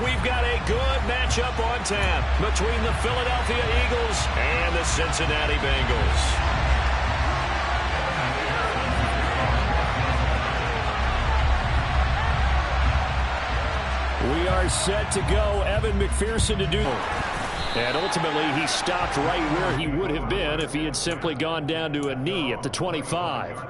We've got a good matchup on tap between the Philadelphia Eagles and the Cincinnati Bengals. We are set to go. Evan McPherson to do. And ultimately, he stopped right where he would have been if he had simply gone down to a knee at the 25.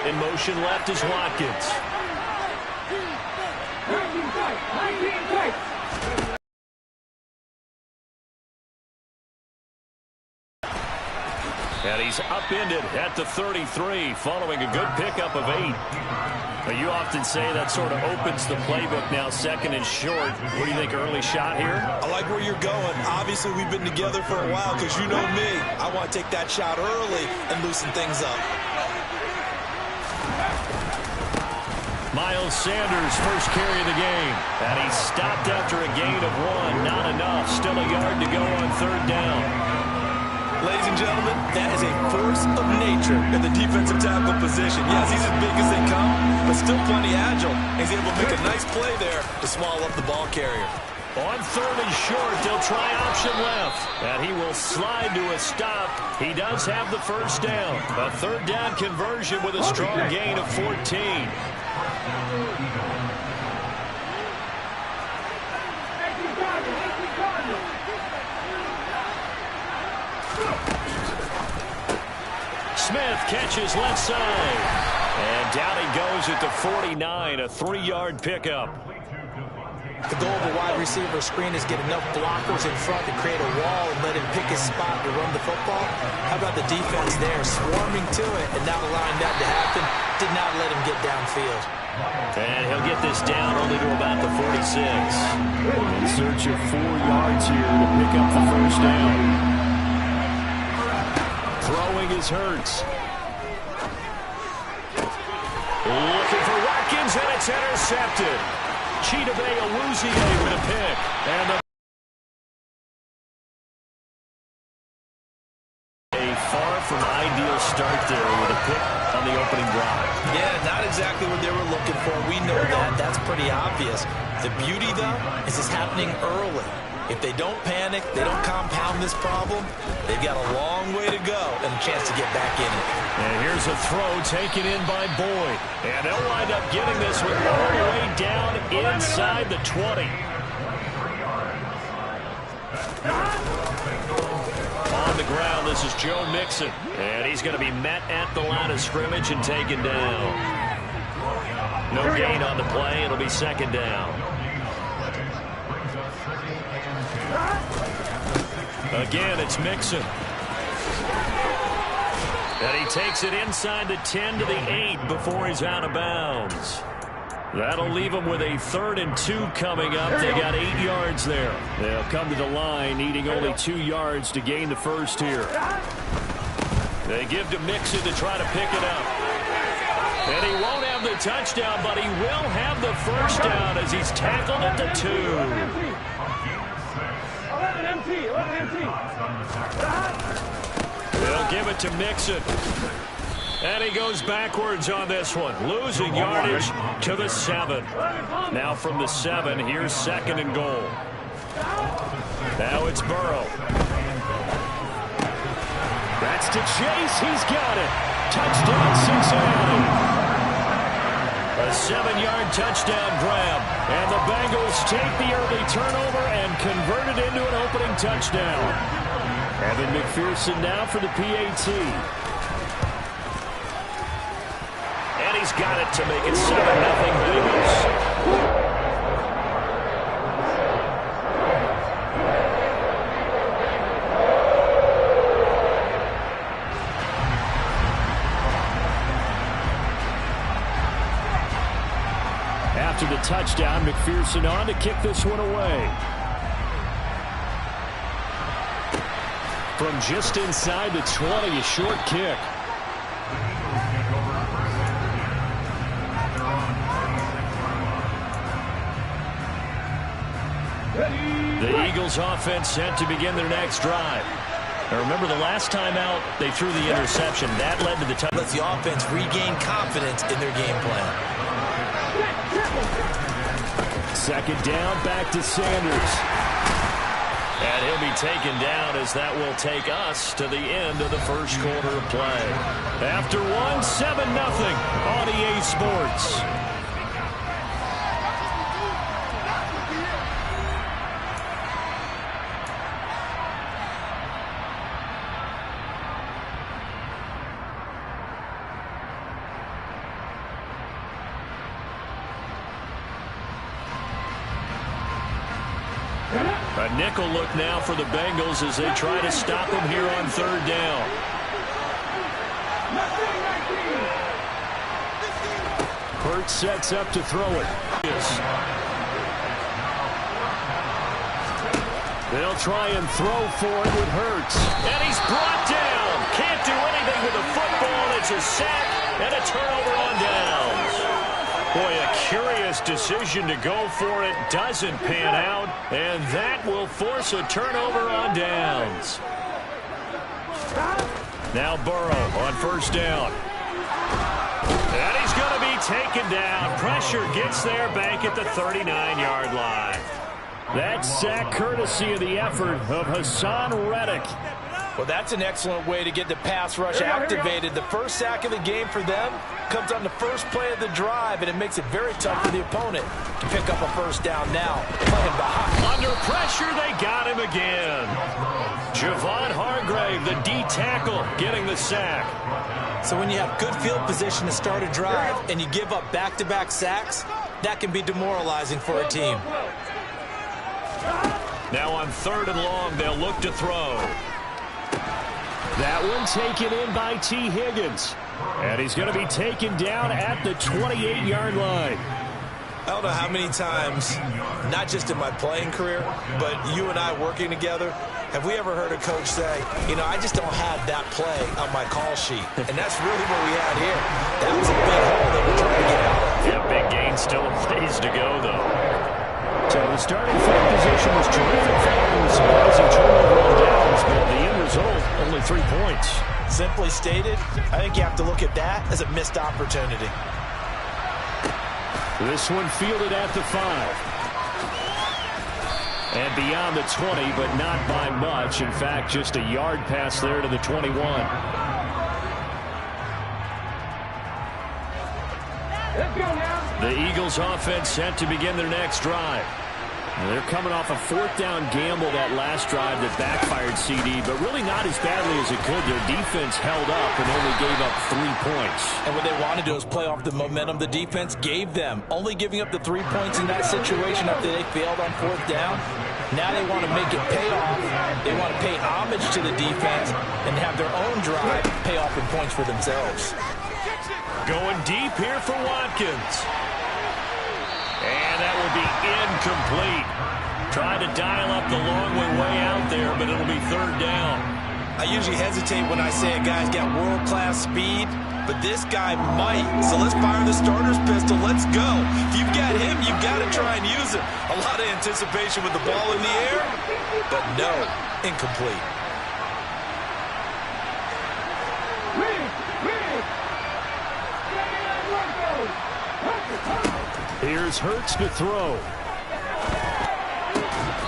In motion left is Watkins. And he's upended at the 33 following a good pickup of 8. Now, you often say that sort of opens the playbook now, second and short. What do you think, early shot here? I like where you're going. Obviously, we've been together for a while because you know me. I want to take that shot early and loosen things up. Miles Sanders, first carry of the game. And he's stopped after a gain of 1. Not enough. Still a yard to go on third down. Ladies and gentlemen, that is a force of nature in the defensive tackle position. Yes, he's as big as they come, but still plenty agile. He's able to make a nice play there to swallow up the ball carrier. On third and short, they'll try option left. And he will slide to a stop. He does have the first down. A third down conversion with a strong gain of 14. Smith catches left side. And down he goes at the 49, a 3-yard pickup. The goal of a wide receiver screen is get enough blockers in front to create a wall and let him pick his spot to run the football. How about the defense there, swarming to it and not allowing that to happen? Did not let him get downfield. And he'll get this down only to about the 46. In search of 4 yards here to pick up the first down. Throwing is Hurts. Looking for Watkins, and it's intercepted. Chidobe Awuzie with a pick. And a far from ideal start there with a pick on the opening drive. Yeah, not exactly what they were looking for. We know that. That's pretty obvious. The beauty, though, is it's happening early. If they don't panic, they don't compound this problem, they've got a long way to go and a chance to get back in it. And here's a throw taken in by Boyd. And they'll wind up getting this one all the way down inside the 20. On the ground, this is Joe Mixon. And he's going to be met at the line of scrimmage and taken down. No gain on the play. It'll be second down. Again, it's Mixon. And he takes it inside the 10 to the 8 before he's out of bounds. That'll leave him with a 3rd and 2 coming up. They got 8 yards there. They'll come to the line needing only 2 yards to gain the first here. They give to Mixon to try to pick it up. And he won't have the touchdown, but he will have the first down as he's tackled at the 2. They'll give it to Mixon. And he goes backwards on this one, losing yardage to the 7. Now from the 7, here's 2nd and goal. Now it's Burrow. That's to Chase. He's got it. Touchdown, Cincinnati. A 7-yard touchdown grab. And the Bengals take the early turnover and convert it into an opening touchdown. Evan McPherson now for the PAT. And he's got it to make it 7-0 Bengals. After the touchdown, McPherson on to kick this one away. From just inside the 20, a short kick. The Eagles offense set to begin their next drive. Now remember, the last time out, they threw the interception. That led to the touchdown. Lets the offense regain confidence in their game plan. Second down, back to Sanders. And he'll be taken down as that will take us to the end of the first quarter of play. After one, 7-0 on EA Sports. A nickel look now for the Bengals as they try to stop him here on third down. Hurts sets up to throw it. They'll try and throw for it with Hurts. And he's brought down. Can't do anything with the football. It's a sack and a turnover on downs. Boy, a curious decision to go for it. Doesn't pan out. And that will force a turnover on downs. Now Burrow on first down. And he's going to be taken down. Pressure gets there back at the 39-yard line. That sack courtesy of the effort of Hassan Reddick. Well, that's an excellent way to get the pass rush activated. The first sack of the game for them comes on the first play of the drive, and it makes it very tough for the opponent to pick up a first down now. Playing behind. Under pressure, they got him again. Javon Hargrave, the D tackle, getting the sack. So when you have good field position to start a drive and you give up back-to-back sacks, that can be demoralizing for a team. Now on third and long, they'll look to throw. That one taken in by T. Higgins. And he's going to be taken down at the 28-yard line. I don't know how many times, not just in my playing career, but you and I working together, have we ever heard a coach say, you know, I just don't have that play on my call sheet. And that's really what we had here. That was a big hole that we're trying to get out of. Yeah, big gain, still a ways to go, though. So the starting field position was terrific following the surprising turnover on downs, but the end result, only 3 points. Simply stated, I think you have to look at that as a missed opportunity. This one fielded at the 5. And beyond the 20, but not by much. In fact, just a yard pass there to the 21. The Eagles offense set to begin their next drive. They're coming off a fourth down gamble that last drive that backfired CD, but really not as badly as it could. Their defense held up and only gave up 3 points. And what they want to do is play off the momentum the defense gave them. Only giving up the 3 points in that situation after they failed on fourth down. Now they want to make it pay off. They want to pay homage to the defense and have their own drive pay off in points for themselves. Going deep here for Watkins. And that will be incomplete. Trying to dial up the long way out there, but it'll be third down. I usually hesitate when I say a guy's got world-class speed, but this guy might. So let's fire the starter's pistol. Let's go. If you've got him, you've got to try and use him. A lot of anticipation with the ball in the air, but no, incomplete. Here's Hurts to throw.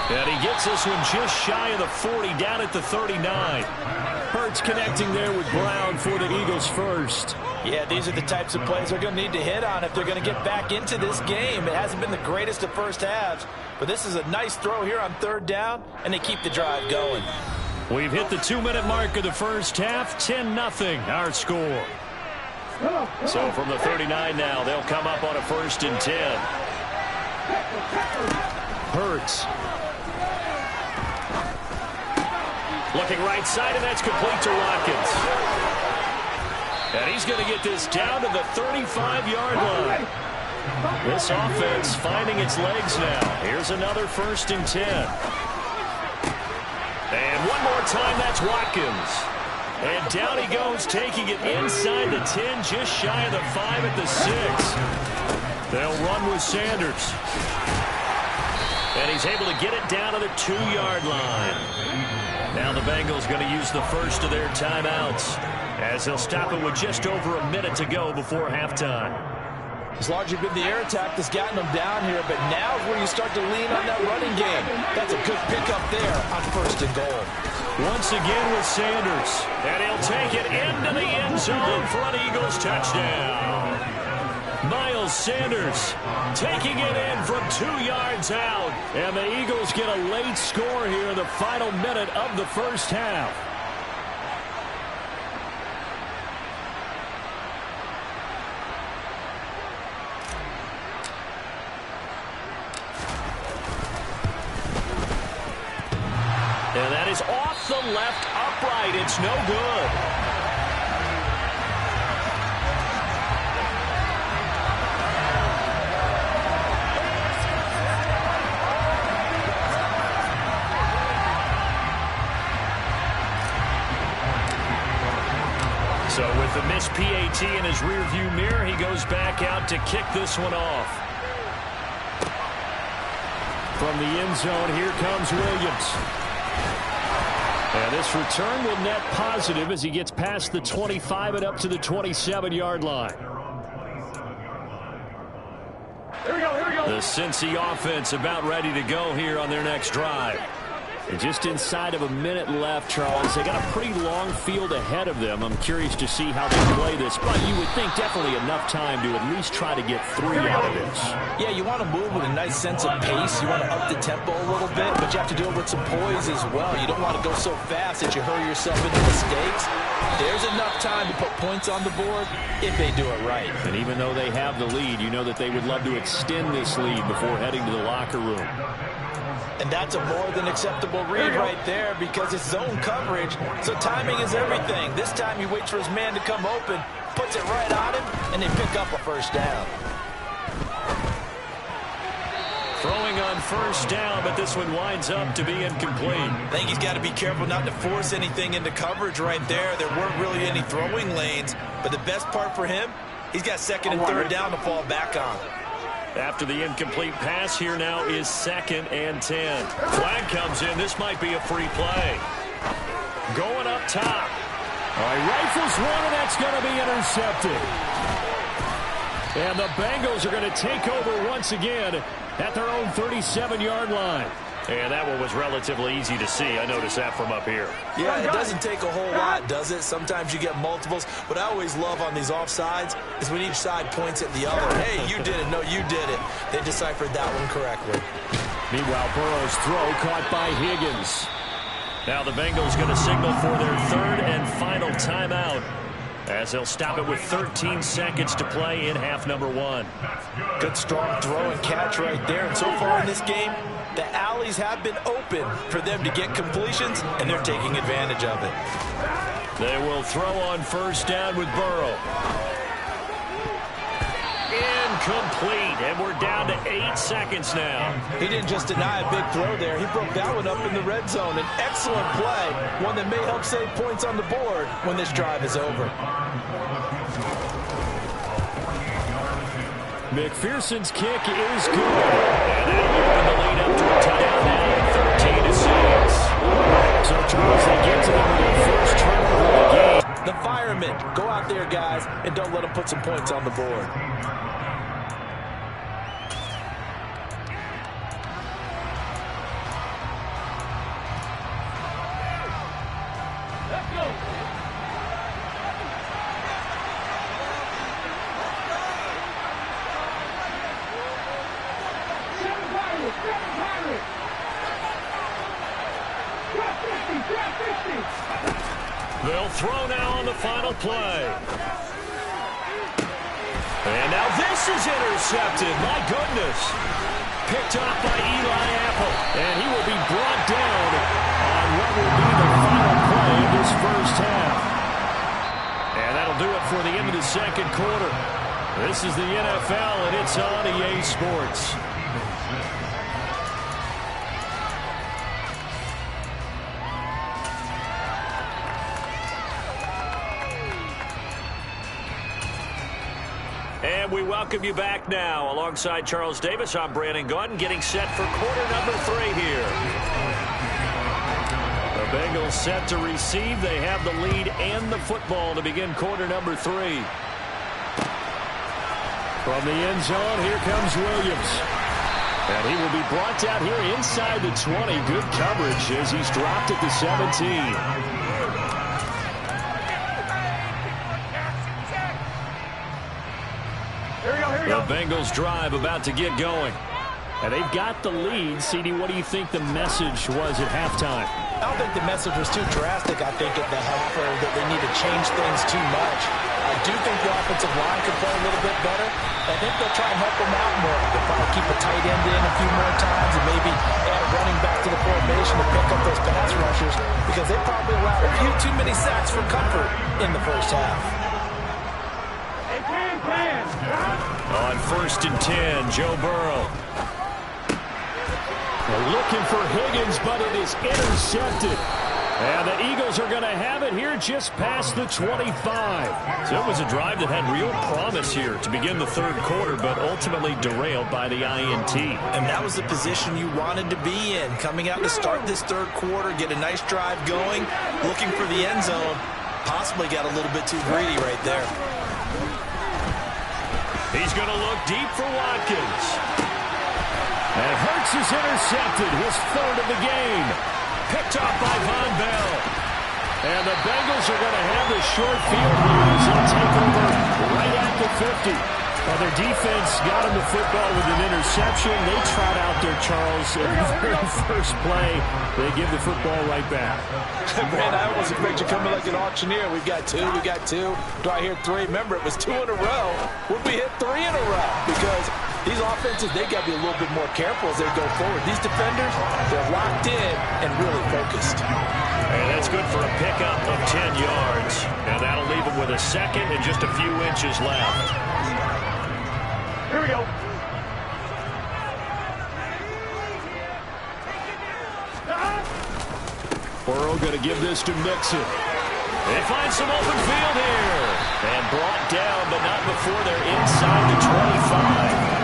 And he gets this one just shy of the 40, down at the 39. Hurts connecting there with Brown for the Eagles first. Yeah, these are the types of plays they're going to need to hit on if they're going to get back into this game. It hasn't been the greatest of first halves, but this is a nice throw here on third down, and they keep the drive going. We've hit the 2-minute mark of the first half. 10-0 our score. So from the 39 now, they'll come up on a 1st and 10. Hurts. Looking right side, and that's complete to Watkins. And he's going to get this down to the 35-yard line. This offense finding its legs now. Here's another 1st and 10. And one more time, that's Watkins. And down he goes, taking it inside the 10, just shy of the 5 at the 6. They'll run with Sanders. And he's able to get it down to the 2-yard line. Now the Bengals going to use the first of their timeouts as they'll stop it with just over a minute to go before halftime. It's largely been the air attack that's gotten them down here, but now is where you start to lean on that running game. That's a good pickup there on 1st and goal. Once again with Sanders, and he'll take it into the end zone for an Eagles touchdown. Miles Sanders taking it in from 2 yards out, and the Eagles get a late score here in the final minute of the first half. And that is off the left upright. It's no good. So with the missed PAT in his rearview mirror, he goes back out to kick this one off. From the end zone, here comes Williams. And this return will net positive as he gets past the 25 and up to the 27-yard line. Here we go. The Cincy offense about ready to go here on their next drive. And just inside of a minute left, Charles. They got a pretty long field ahead of them. I'm curious to see how they play this, but you would think definitely enough time to at least try to get 3 out of this. Yeah, you want to move with a nice sense of pace. You want to up the tempo a little bit, but you have to do it with some poise as well. You don't want to go so fast that you hurry yourself into mistakes. There's enough time to put points on the board if they do it right. And even though they have the lead, you know that they would love to extend this lead before heading to the locker room. And that's a more than acceptable read right there because it's zone coverage, so timing is everything. This time he waits for his man to come open, puts it right on him, and they pick up a first down. Throwing on first down, but this one winds up to be incomplete. I think he's got to be careful not to force anything into coverage right there. There weren't really any throwing lanes, but the best part for him, he's got 2nd and 3rd down to fall back on. After the incomplete pass, here now is 2nd and 10. Flag comes in. This might be a free play. Going up top. All right, rifles one, and that's going to be intercepted. And the Bengals are going to take over once again at their own 37-yard line. And that one was relatively easy to see. I noticed that from up here. Yeah, it doesn't take a whole lot, does it? Sometimes you get multiples. What I always love on these offsides is when each side points at the other. Hey, you did it. No, you did it. They deciphered that one correctly. Meanwhile, Burrow's throw caught by Higgins. Now the Bengals going to signal for their 3rd and final timeout as they'll stop it with 13 seconds to play in half number 1. Good strong throw and catch right there. And so far in this game, the alleys have been open for them to get completions, and they're taking advantage of it. They will throw on first down with Burrow. Incomplete, and we're down to 8 seconds now. He didn't just deny a big throw there. He broke that one up in the red zone. An excellent play, one that may help save points on the board when this drive is over. McPherson's kick is good. And that'll open the lead up to a touchdown now, 13-6. So, Charles, they get to them with their first turnover of the game. The firemen, go out there, guys, and don't let them put some points on the board. Let's go. They'll throw now on the final play. And now this is intercepted. My goodness. Picked off by Eli Apple. And he will be brought down on what will be the final play of this first half. And that'll do it for the end of the second quarter. This is the NFL, and it's on EA Sports. And we welcome you back now. Alongside Charles Davis, I'm Brandon Gaudin, getting set for quarter number 3 here. The Bengals set to receive. They have the lead and the football to begin quarter number 3. From the end zone, here comes Williams. And he will be brought down here inside the 20. Good coverage as he's dropped at the 17. The Bengals drive about to get going. And they've got the lead. CD, what do you think the message was at halftime? I don't think the message was too drastic, I think, at the half, or that they need to change things too much. I do think the offensive line could play a little bit better. I think they'll try and help them out more. They'll probably keep a tight end in a few more times and maybe add a running back to the formation to pick up those pass rushers, because they probably allowed a few too many sacks for comfort in the first half. On 1st and 10, Joe Burrow. They're looking for Higgins, but it is intercepted. And the Eagles are going to have it here just past the 25. So it was a drive that had real promise here to begin the third quarter, but ultimately derailed by the INT. And that was the position you wanted to be in. Coming out to start this third quarter, get a nice drive going, looking for the end zone. Possibly got a little bit too greedy right there. He's going to look deep for Watkins. And Hurts is intercepted, his 3rd of the game. Picked off by Von Bell. And the Bengals are going to have the short field here as they'll take over right at the 50. Well, their defense got him the football with an interception. They trot out there, Charles, in the very first play. They give the football right back. Man, I almost expect you coming like an auctioneer. We've got 2, we got 2. Do I hear 3? Remember, it was 2 in a row. Would we hit 3 in a row? Because these offenses, they got to be a little bit more careful as they go forward. These defenders, they're locked in and really focused. And that's good for a pickup of 10 yards. And that'll leave them with a second and just a few inches left. Here we go. Burrow going to give this to Mixon. They find some open field here. And brought down, but not before they're inside the 25.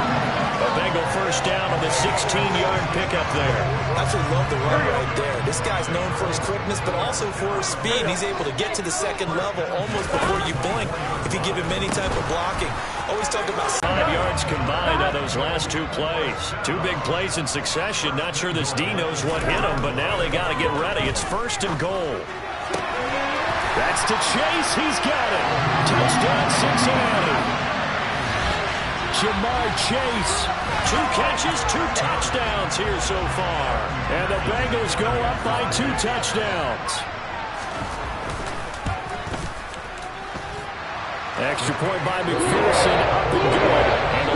A Bengal first down on the 16-yard pickup there. Absolutely love the run right there. This guy's known for his quickness, but also for his speed. He's able to get to the second level almost before you blink if you give him any type of blocking. Always talk about 5 yards combined on those last 2 plays. 2 big plays in succession. Not sure this D knows what hit him, but now they got to get ready. It's 1st and goal. That's to Chase. He's got it. Touchdown, Cincinnati. Jamar Chase. 2 catches, 2 touchdowns here so far. And the Bengals go up by 2 touchdowns. Extra point by McPherson, up and good. And